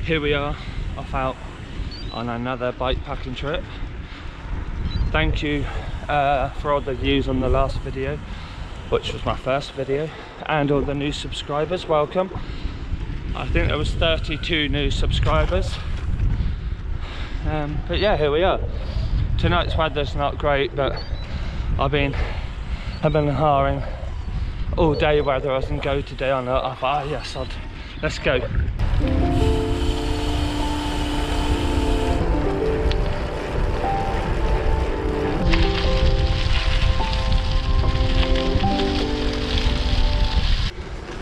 here we are, off out on another bike packing trip. Thank you for all the views on the last video, which was my first video, and all the new subscribers. Welcome. I think there was 32 new subscribers. But yeah, here we are. Tonight's weather's not great, but I've been hiring all day whether I was going to go today or not. I thought, oh yes, let's go.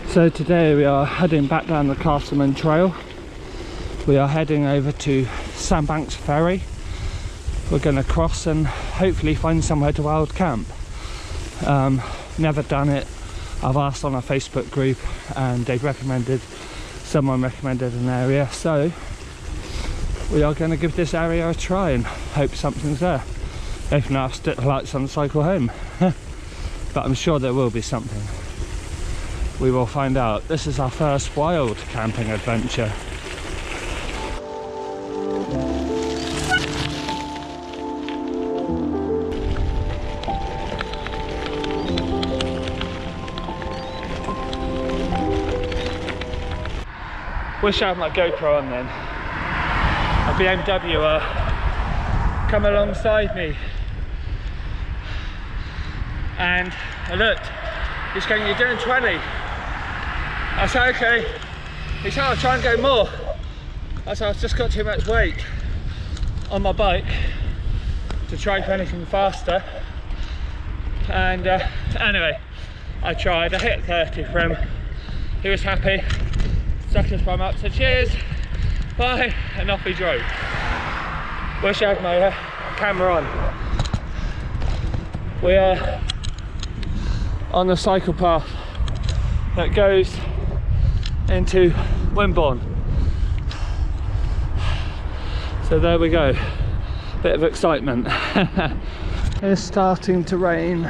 So today we are heading back down the Castleman Trail. We are heading over to Sandbanks Ferry. We're going to cross and hopefully find somewhere to wild camp. Never done it. I've asked on a Facebook group and someone recommended an area, so we are going to give this area a try and hope something's there. If not, I'll stick the lights on the cycle home. But I'm sure there will be something. We will find out. This is our first wild camping adventure. Wish I had my GoPro on then. A BMW come alongside me, and I looked. He's going, "You're doing 20." I said, "Okay." He said, "I'll try and go more." I said, "I've just got too much weight on my bike to try for anything faster." And anyway, I tried. I hit 30 for him. He was happy. Stuck his bum up, said cheers, bye, and off he drove. Wish I had my camera on. We are on the cycle path that goes into Wimborne. So there we go. Bit of excitement. It's starting to rain.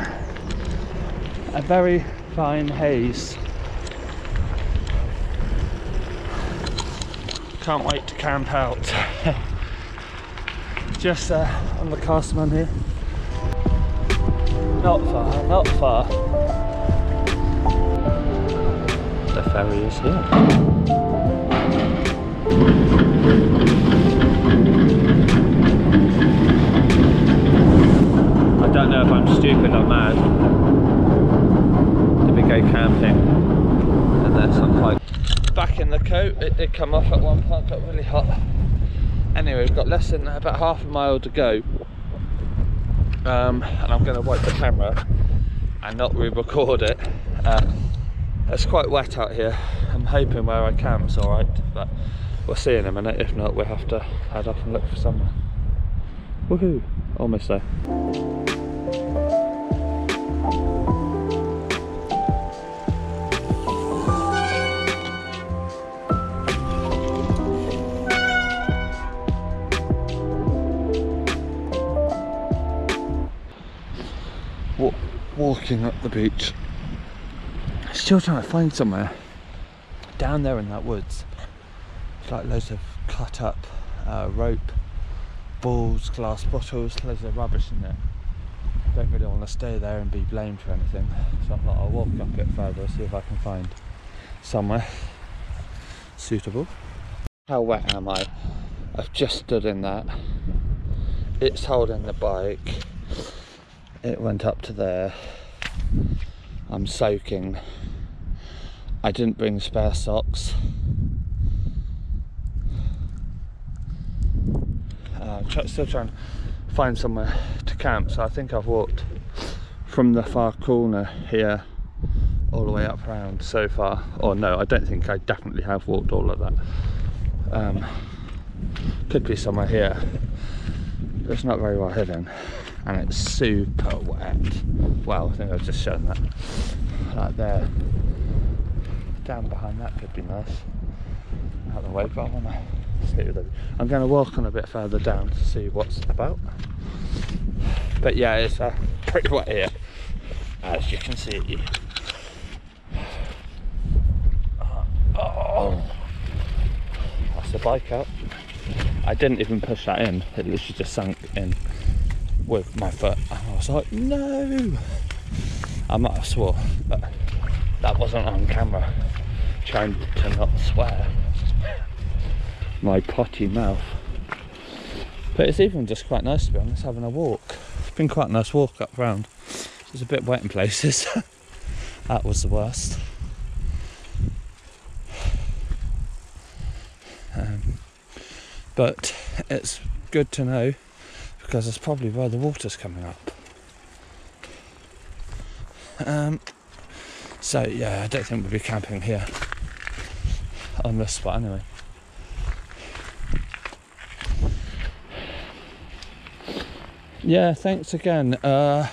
A very fine haze. Can't wait to camp out. Just on the Castleman here. Not far, not far. The ferry is here. I don't know if I'm stupid or mad to be go camping and there's some like back in the coat. It did come off at one point, got really hot. Anyway, we've got less than about half a mile to go, and I'm going to wipe the camera and not re-record it. It's quite wet out here. I'm hoping where I camp's alright, but we'll see in a minute. If not, we'll have to head off and look for somewhere. Woohoo! Almost there. Walking up the beach, still trying to find somewhere down there in that woods. It's like loads of cut up rope, balls, glass bottles, loads of rubbish in there. I don't really want to stay there and be blamed for anything, so I thought I'll walk up a bit further, see if I can find somewhere suitable. How wet am I? I've just stood in that. It's holding the bike. It went up to there. I'm soaking. I didn't bring spare socks. Still trying to find somewhere to camp, so I think I've walked from the far corner here all the way up around so far. Or no, I don't think I definitely have walked all of that. Could be somewhere here. It's not very well hidden. And it's super wet. Well, I think I've just shown that. Right there. Down behind that could be nice. Out of the way, but I want to see with it. I'm going to walk on a bit further down to see what's about. But yeah, it's pretty wet here, as you can see. push the bike up. I didn't even push that in, it literally just sunk in with my foot. And I was like, no! I might have swore, but that wasn't on camera. Trying to not swear. My potty mouth. But it's even just quite nice, to be honest, having a walk. It's been quite a nice walk up round. It's a bit wet in places. That was the worst. But it's good to know, because it's probably where the water's coming up. So yeah, I don't think we'll be camping here on this spot anyway. Yeah, thanks again to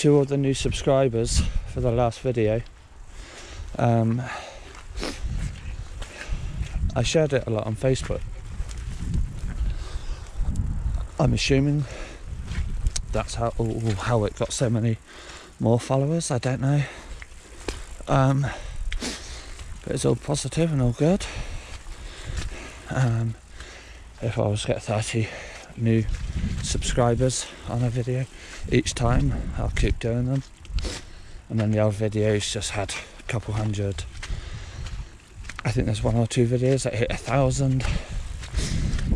all the new subscribers for the last video. I shared it a lot on Facebook. I'm assuming that's how it got so many more followers. I don't know. But it's all positive and all good. If I was to get 30 new subscribers on a video each time, I'll keep doing them. And then the old videos just had a couple hundred. I think there's 1 or 2 videos that hit 1,000.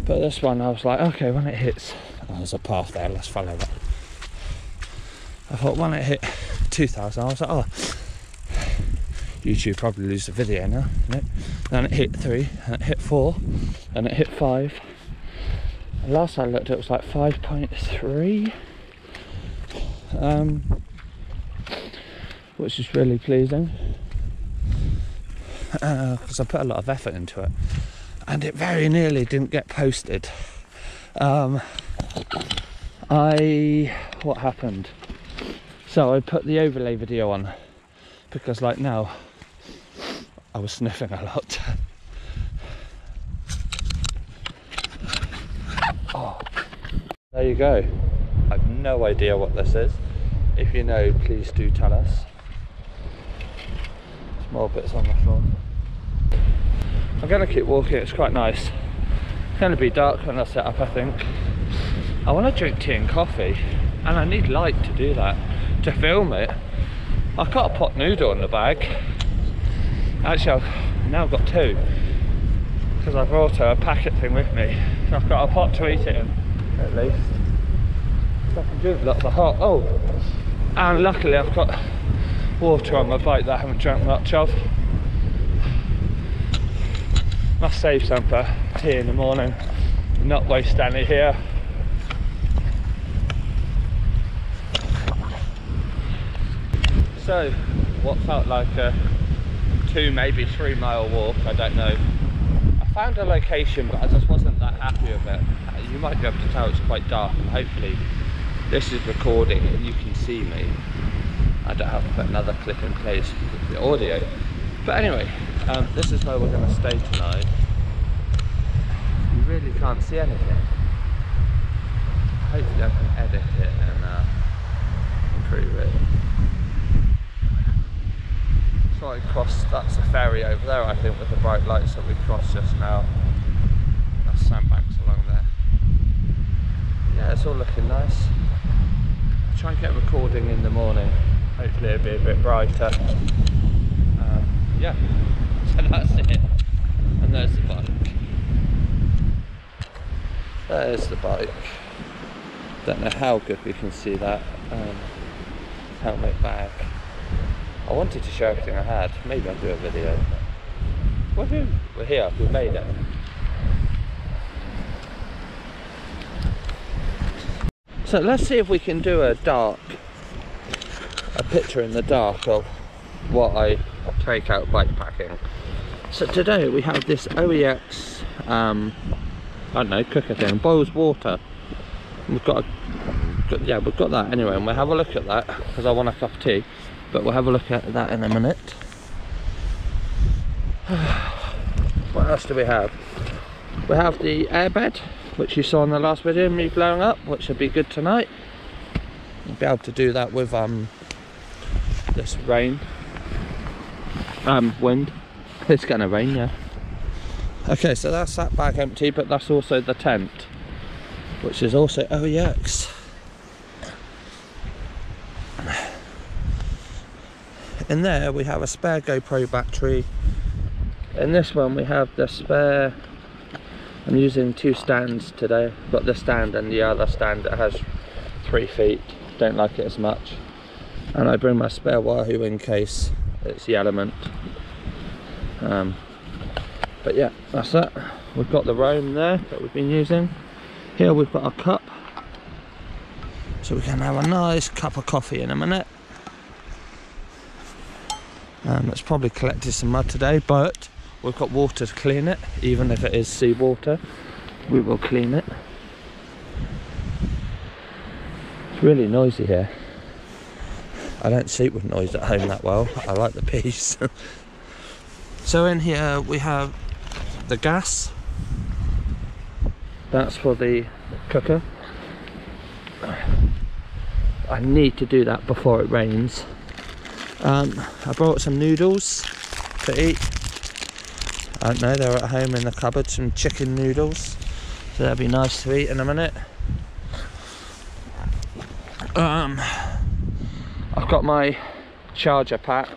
But this one I was like, okay, when it hits, oh, there's a path there, let's follow that. I thought when it hit 2,000, I was like, oh, YouTube probably lose the video now. Nope. Then it hit 3, and it hit 4, and it hit 5. And last I looked, it was like 5.3, which is really pleasing, because I put a lot of effort into it, and it very nearly didn't get posted. What happened? So I put the overlay video on, because like now, I was sniffing a lot. Oh, there you go. I have no idea what this is. If you know, please do tell us. More bits on the floor. I'm going to keep walking, it's quite nice. It's going to be dark when I set up, I think. I want to drink tea and coffee, and I need light to do that, to film it. I've got a pot noodle in the bag. Actually, I've now got 2, because I brought a packet thing with me. So I've got a pot to eat it in, at least. So I can drink lots of hot. Oh, and luckily I've got water on my bike that I haven't drank much of. Must save some for tea in the morning, not waste any here. So, what felt like a 2, maybe 3 mile walk, I don't know. I found a location, but I just wasn't that happy with it. You might be able to tell it's quite dark, and hopefully this is recording and you can see me. I don't have to put another clip in place with the audio. But anyway, this is where we're going to stay tonight. You really can't see anything. Hopefully I can edit it and improve it. So I crossed, that's a ferry over there, I think, with the bright lights that we crossed just now. That's sandbanks along there. Yeah, it's all looking nice. I'll try and get a recording in the morning. Hopefully it'll be a bit brighter. Yeah, so that's it. And there's the bike. There's the bike. Don't know how good we can see that. Helmet bag. I wanted to show everything I had. Maybe I'll do a video. Woohoo! We're here, we made it. So let's see if we can do a picture in the dark of what I take out bikepacking. So today we have this OEX, I don't know, cooker thing, boils water. We've got that anyway, and we'll have a look at that because I want a cup of tea. But we'll have a look at that in a minute. What else do we have? We have the airbed, which you saw in the last video, me blowing up, which should be good tonight. We'll be able to do that with this rain, wind. It's gonna rain, yeah. Okay, so that's that bag empty, but that's also the tent, which is also OEX. In there we have a spare GoPro battery. In this one we have the spare, I'm using 2 stands today. I've got this stand and the other stand that has 3 feet. Don't like it as much. And I bring my spare Wahoo in case it's the element. But yeah, that's that. We've got the Roam there that we've been using. Here we've got a cup, so we can have a nice cup of coffee in a minute. It's probably collected some mud today, but we've got water to clean it. Even if it is seawater, we will clean it. It's really noisy here. I don't sleep with noise at home that well. I like the peace. So in here we have the gas. That's for the cooker. I need to do that before it rains. I brought some noodles to eat. I don't know, they're at home in the cupboard, some chicken noodles. So that'll be nice to eat in a minute. I've got my charger pack.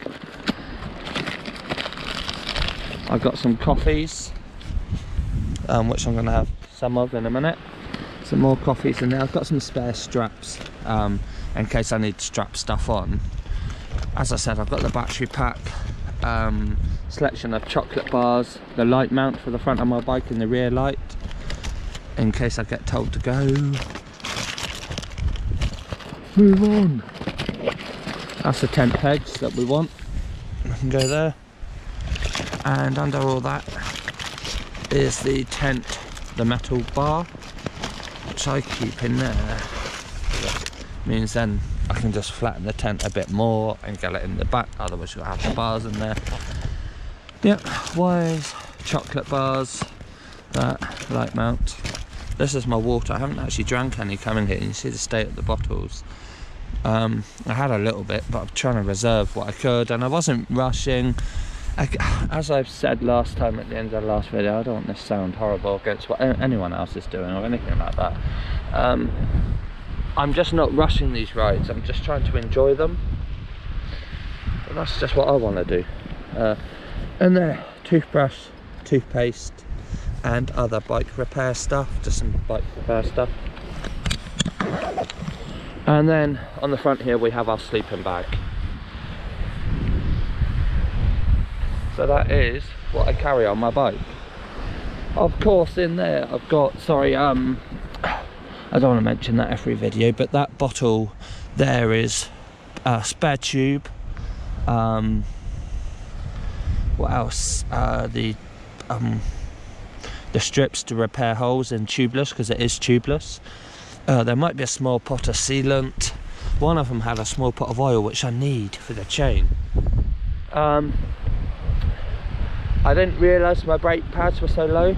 I've got some coffees, which I'm going to have some of in a minute. Some more coffees in there. I've got some spare straps in case I need to strap stuff on. As I said, I've got the battery pack, selection of chocolate bars, the light mount for the front of my bike and the rear light, in case I get told to go. Move on. That's the tent pegs that we want. I can go there. And under all that is the tent, the metal bar, which I keep in there. That means then I can just flatten the tent a bit more and get it in the back, otherwise you'll have the bars in there. Yep, wires, chocolate bars, that light mount. This is my water. I haven't actually drank any coming here. You see the state of the bottles. I had a little bit, but I'm trying to reserve what I could, and I wasn't rushing. As I've said last time at the end of the last video, I don't want this to sound horrible against what anyone else is doing or anything like that. I'm just not rushing these rides. I'm just trying to enjoy them. But that's just what I want to do. And there, toothbrush, toothpaste, and other bike repair stuff. Just some bike repair stuff. And then on the front here we have our sleeping bag. So that is what I carry on my bike. Of course in there I've got, sorry, I don't want to mention that every video, but that bottle there is a spare tube. What else? The strips to repair holes in tubeless, because it is tubeless. There might be a small pot of sealant. One of them had a small pot of oil, which I need for the chain. I didn't realise my brake pads were so low,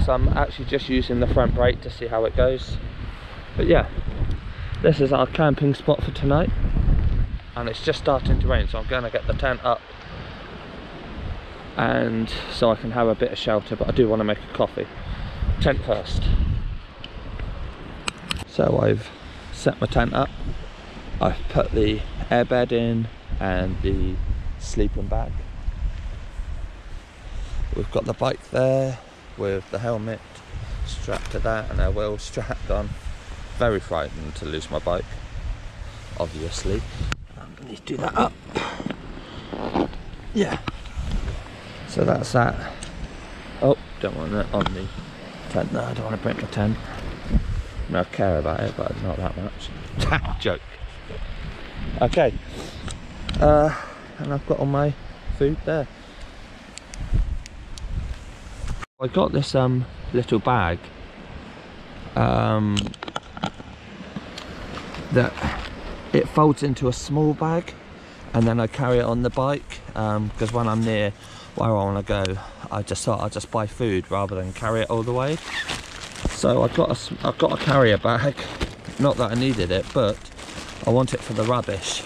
so I'm actually just using the front brake to see how it goes. But yeah, this is our camping spot for tonight, and it's just starting to rain, so I'm going to get the tent up, and so I can have a bit of shelter, but I do want to make a coffee. Tent first. So I've set my tent up, I've put the airbed in and the sleeping bag. We've got the bike there with the helmet strapped to that and our wheels strapped on. Very frightened to lose my bike, obviously. I'm going to do that up. Yeah. So that's that. Oh, don't want that on the tent. No, I don't want to break my tent. I mean, I care about it, but not that much. Joke. Okay. And I've got all my food there. I got this little bag that it folds into a small bag, and then I carry it on the bike, because when I'm near where I want to go, I just thought I'd just buy food rather than carry it all the way. So I've got a carrier bag. Not that I needed it, but I want it for the rubbish,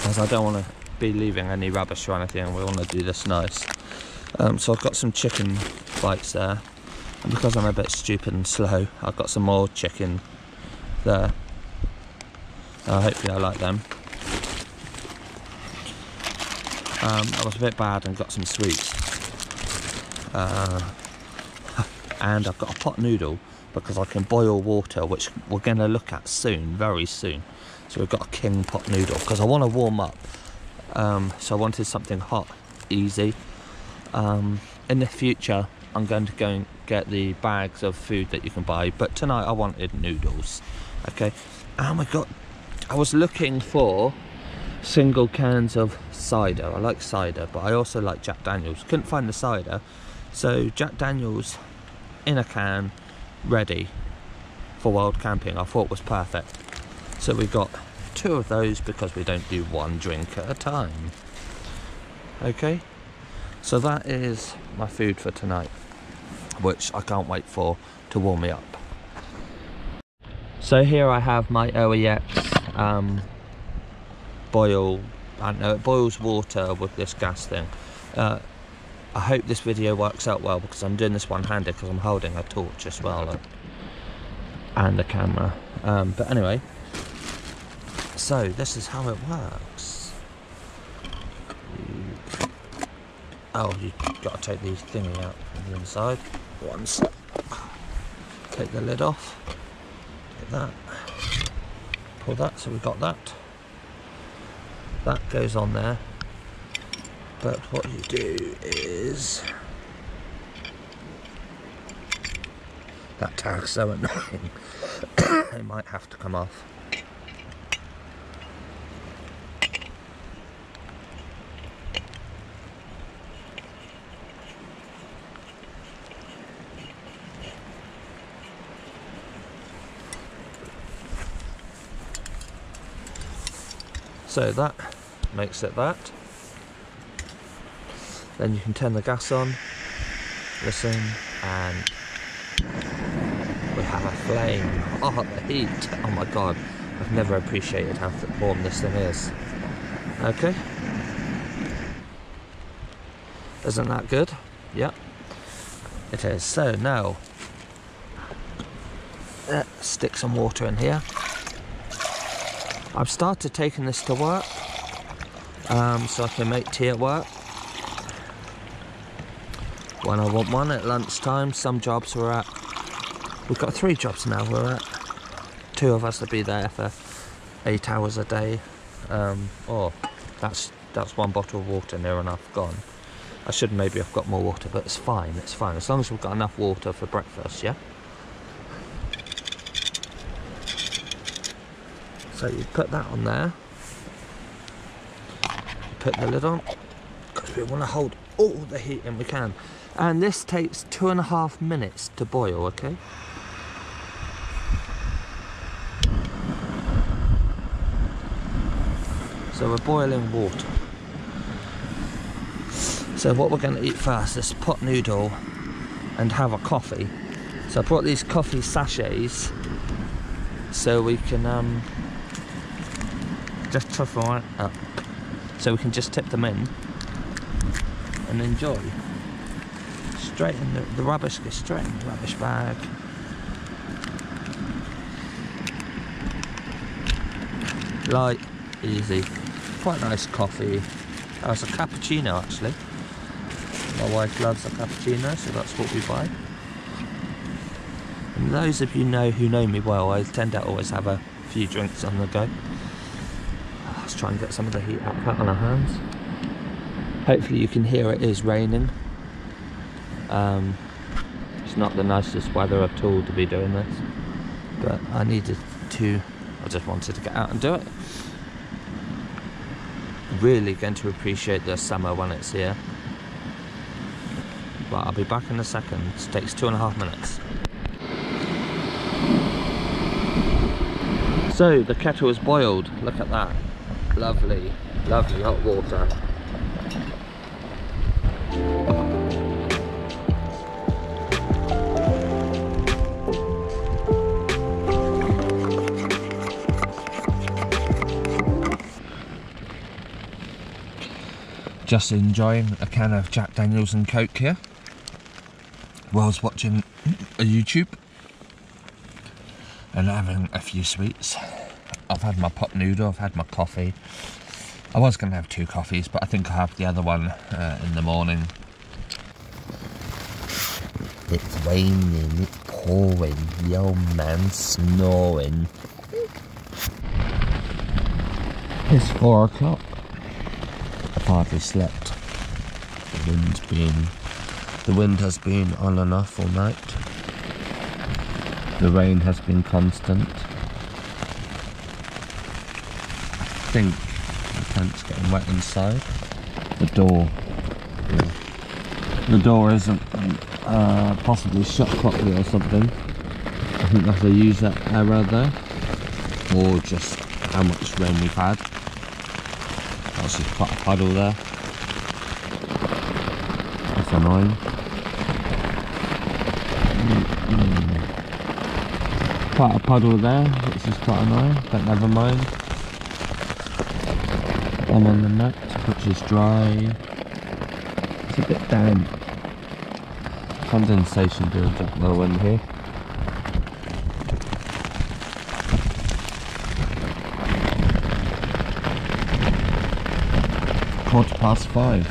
as I don't want to be leaving any rubbish or anything. We want to do this nice. So I've got some chicken bites there, and because I'm a bit stupid and slow, I've got some more chicken there. Hopefully I like them. I was a bit bad and got some sweets. And I've got a pot noodle because I can boil water, which we're going to look at soon, very soon. So we've got a king pot noodle because I want to warm up. So I wanted something hot, easy. In the future, I'm going to go and get the bags of food that you can buy, but tonight I wanted noodles. Okay, and I was looking for single cans of cider. I like cider, but I also like Jack Daniels. Couldn't find the cider, so Jack Daniels in a can, ready for wild camping, I thought was perfect. So we got 2 of those because we don't do 1 drink at a time. Okay, so that is my food for tonight, which I can't wait for to warm me up. So here I have my OEX boil. I don't know, it boils water with this gas thing. I hope this video works out well because I'm doing this one-handed because I'm holding a torch as well, and a camera. But anyway, so this is how it works. You've got to take the thingy out from the inside. Once, take the lid off. Take that. Pull that. So we got that. That goes on there. But what you do is, that tag's so annoying. It might have to come off. So that makes it that. Then you can turn the gas on, listen, and we have a flame. Oh, the heat! Oh my god, I've never appreciated how warm this thing is. Okay, isn't that good? Yep, it is. So now, let's stick some water in here. I've started taking this to work, so I can make tea at work when I want one at lunchtime. Some jobs we've got 3 jobs now, we're at 2 of us will be there for 8 hours a day. That's 1 bottle of water near enough gone. I should maybe have got more water, but it's fine, as long as we've got enough water for breakfast, yeah? So you put that on there, put the lid on, because we want to hold all the heat in we can. And this takes 2.5 minutes to boil, okay? So we're boiling water. So what we're going to eat first is pot noodle and have a coffee. So I brought these coffee sachets so we can just truffle right up. So we can just tip them in and enjoy. Straight in the rubbish goes straight in the rubbish bag. Light, easy, quite nice coffee. Oh, it's a cappuccino actually. My wife loves a cappuccino, so that's what we buy. And those of you who know me well, I tend to always have a few drinks on the go. Let's try and get some of the heat out on our hands. Hopefully you can hear it is raining. It's not the nicest weather at all to be doing this, but I just wanted to get out and do it. Really going to appreciate the summer when it's here. But I'll be back in a second. It takes 2.5 minutes. So the kettle is boiled. Look at that. Lovely, lovely hot water. Just enjoying a can of Jack Daniels and Coke here whilst watching a YouTube and having a few sweets. I've had my pot noodle, I've had my coffee. I was going to have 2 coffees, but I think I'll have the other one in the morning. It's raining, it's pouring, the old man's snoring. It's 4 o'clock. I've hardly slept. The wind has been on and off all night. The rain has been constant. I think the tent's getting wet inside. The door isn't possibly shut properly or something. I think that's a user error there, or just how much rain we've had. That's just quite a puddle there. That's annoying. Quite a puddle there, which is quite annoying, but never mind. I'm on the mat, which is dry. It's a bit damp. Condensation builds up the wind here. (5:15).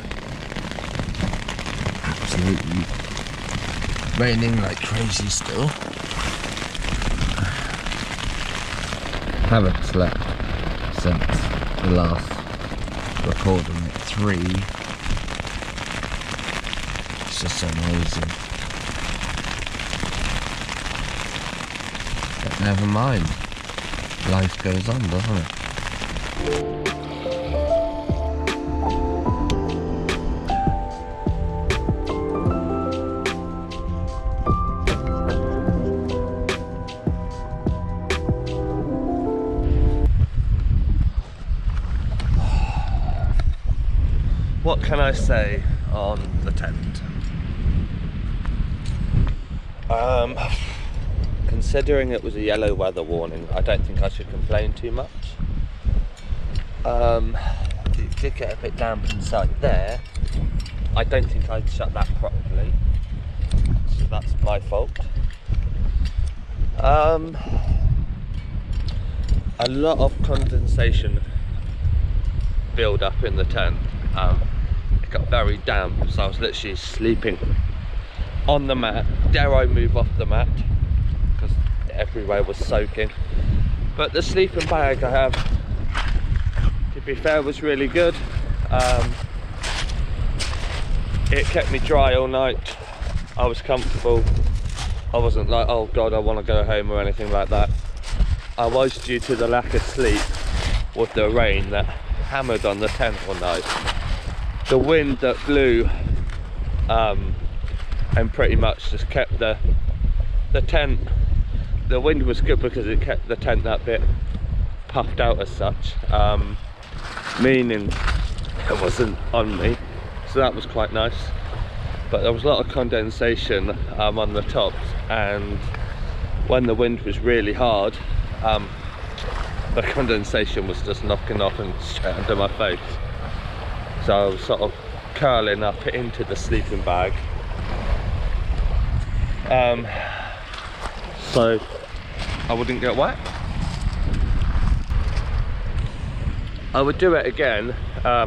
Absolutely raining like crazy still. Haven't slept since the last recording at 3. It's just so amazing. But never mind. Life goes on, doesn't it? What can I say on the tent? Considering it was a yellow weather warning, I don't think I should complain too much. It did get a bit damp inside there. I don't think I'd shut that properly, so that's my fault. A lot of condensation build up in the tent. It got very damp, so I was literally sleeping on the mat. Dare I move off the mat, because everywhere was soaking. But the sleeping bag I have, to be fair, was really good. It kept me dry all night. I was comfortable. I wasn't like, oh god, I want to go home or anything like that. I was, due to the lack of sleep with the rain that hammered on the tent all night. The wind that blew and pretty much just kept the tent. The wind was good because it kept the tent that bit puffed out as such, meaning it wasn't on me, so that was quite nice. But there was a lot of condensation on the tops, and when the wind was really hard, the condensation was just knocking off and straight under my face. So I was sort of curling up into the sleeping bag. So I wouldn't get wet. I would do it again. I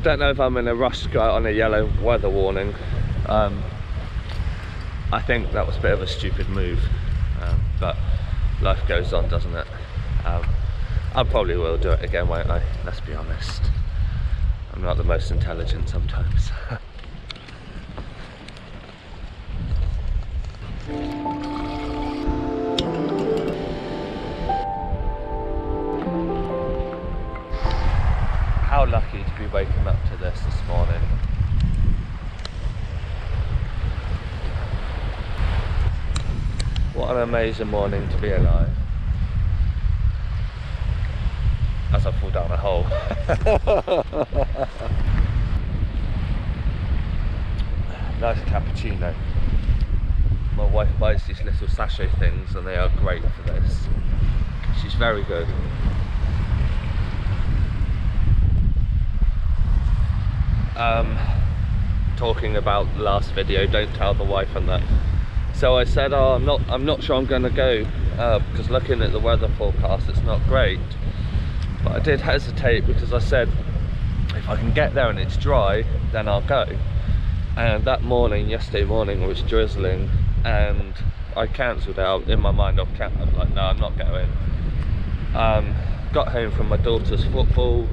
don't know if I'm in a rush to go out on a yellow weather warning. I think that was a bit of a stupid move, but life goes on, doesn't it? I probably will do it again, won't I? Let's be honest. I'm not the most intelligent sometimes. How lucky to be waking up to this morning. What an amazing morning to be alive. As I fall down a hole. Nice cappuccino. My wife buys these little sachet things and they are great for this. She's very good. talking about the last video, don't tell the wife and that. So I said, oh, I'm not sure I'm going to go, because looking at the weather forecast, it's not great. But I did hesitate because I said, if I can get there and it's dry, then I'll go. And that morning, yesterday morning, it was drizzling, and I cancelled out. In my mind, I'm like, no, I'm not going. Got home from my daughter's football,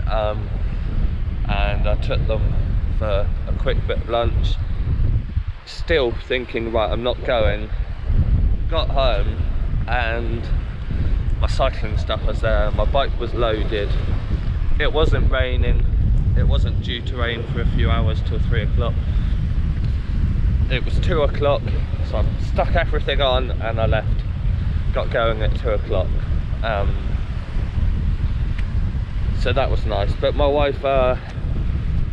and I took them for a quick bit of lunch. Still thinking, right, I'm not going. Got home and my cycling stuff was there, my bike was loaded, it wasn't raining, it wasn't due to rain for a few hours till 3 o'clock. It was 2 o'clock, so I stuck everything on and I left. Got going at 2 o'clock. So that was nice, but my wife,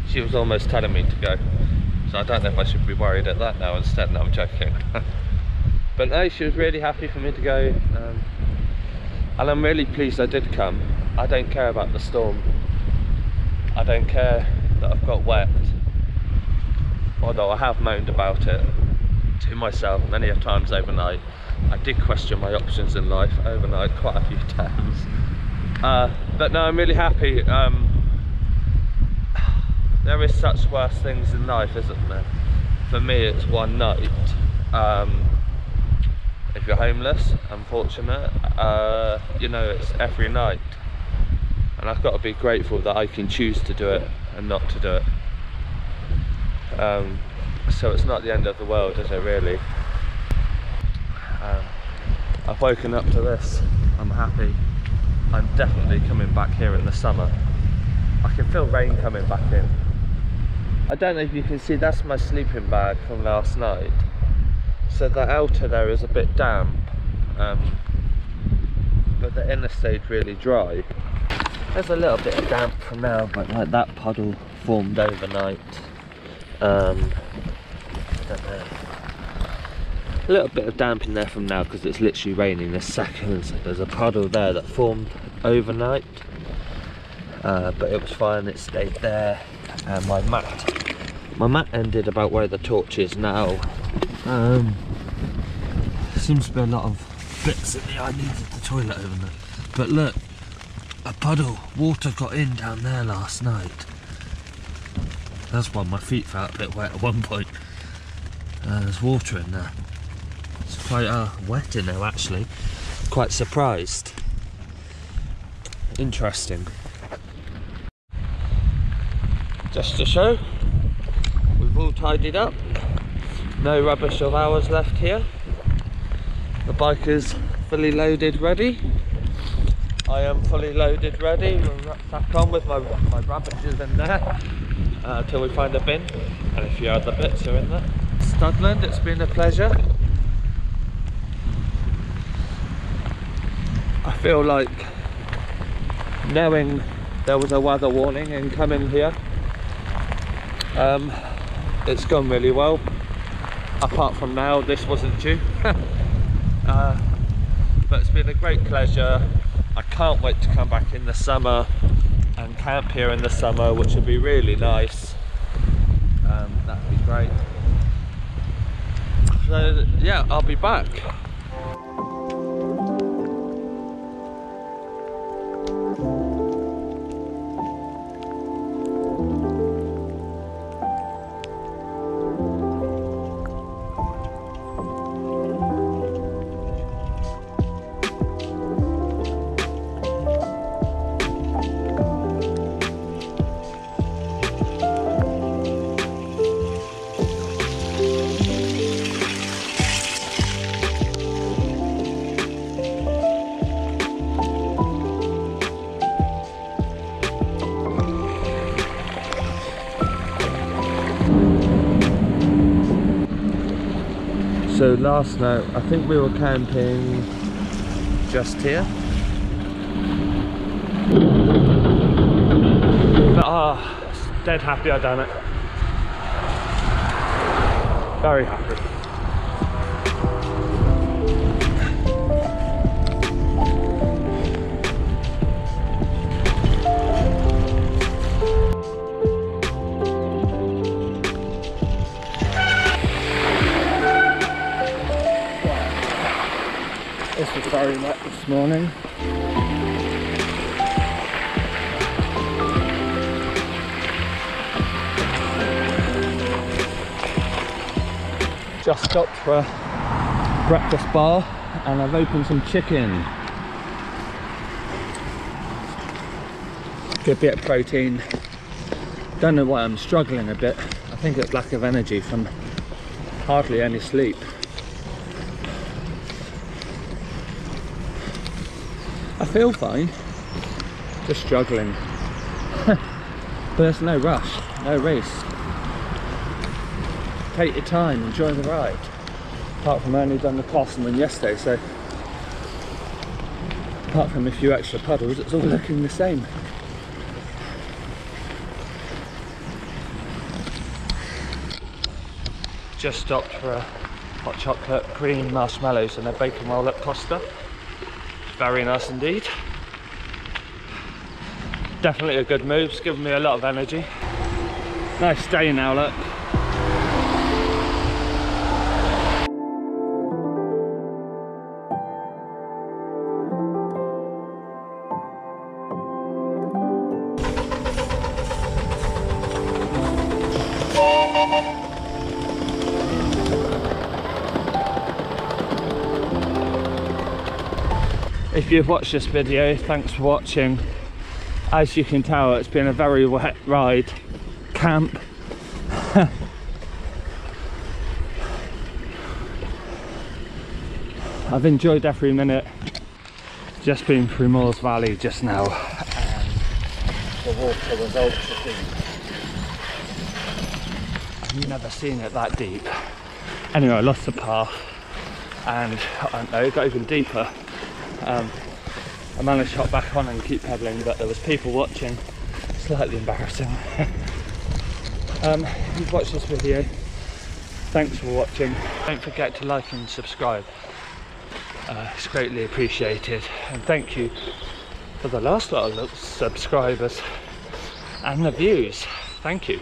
she was almost telling me to go. So I don't know if I should be worried at that now instead. No, I'm joking. But no, she was really happy for me to go. And I'm really pleased I did come. I don't care about the storm. I don't care that I've got wet. Although I have moaned about it to myself many a times overnight. I did question my options in life overnight quite a few times. But no, I'm really happy. There is such worse things in life, isn't there? For me, it's one night. If you're homeless, unfortunate, you know, it's every night. And I've got to be grateful that I can choose to do it and not to do it. So it's not the end of the world, is it really? I've woken up to this. I'm happy. I'm definitely coming back here in the summer. I can feel rain coming back in. I don't know if you can see, that's my sleeping bag from last night. So the outer there is a bit damp, but the inner stayed really dry. There's a little bit of damp from now, but like that puddle formed overnight. I don't know. A little bit of damp in there from now because it's literally raining this second. So there's a puddle there that formed overnight, but it was fine, it stayed there. And my mat ended about where the torch is now. Seems to be a lot of bits in the, I needed the toilet overnight. But look, a puddle, water got in down there last night. That's why my feet felt a bit wet at one point. There's water in there. It's quite wet in there actually. Quite surprised. Interesting. Just to show, we've all tidied up. No rubbish of ours left here. The bike is fully loaded, ready. I am fully loaded, ready. We'll rucksack on with my rubbishes in there till we find a bin, and a few other bits are in there. Studland, it's been a pleasure. I feel like knowing there was a weather warning and coming here, it's gone really well. Apart from now, this wasn't due. But it's been a great pleasure. I can't wait to come back in the summer and camp here in the summer, which would be really nice. That'd be great. So yeah, I'll be back. So last night, I think we were camping just here. But dead happy I done it. Very happy. very wet this morning. Just stopped for a breakfast bar and I've opened some chicken. Good bit of protein. Don't know why I'm struggling a bit. I think it's lack of energy from hardly any sleep. I feel fine, just struggling. But there's no rush, no race. Take your time, enjoy the ride. Apart from I only done the Carson one yesterday, so apart from a few extra puddles, it's all looking the same. Just stopped for a hot chocolate, cream, marshmallows and a bacon roll at Costa. Very nice indeed. Definitely a good move, it's given me a lot of energy. Nice day now, look. If you've watched this video, thanks for watching. As you can tell, it's been a very wet ride. Camp. I've enjoyed every minute. Just been through Moores Valley just now, and the water was ultra deep. I've never seen it that deep. Anyway, I lost the path, and I don't know, it got even deeper. I managed to hop back on and keep pedaling, but there was people watching. Slightly embarrassing. If you've watched this video, thanks for watching. Don't forget to like and subscribe. It's greatly appreciated. And thank you for the last lot of subscribers and the views. Thank you.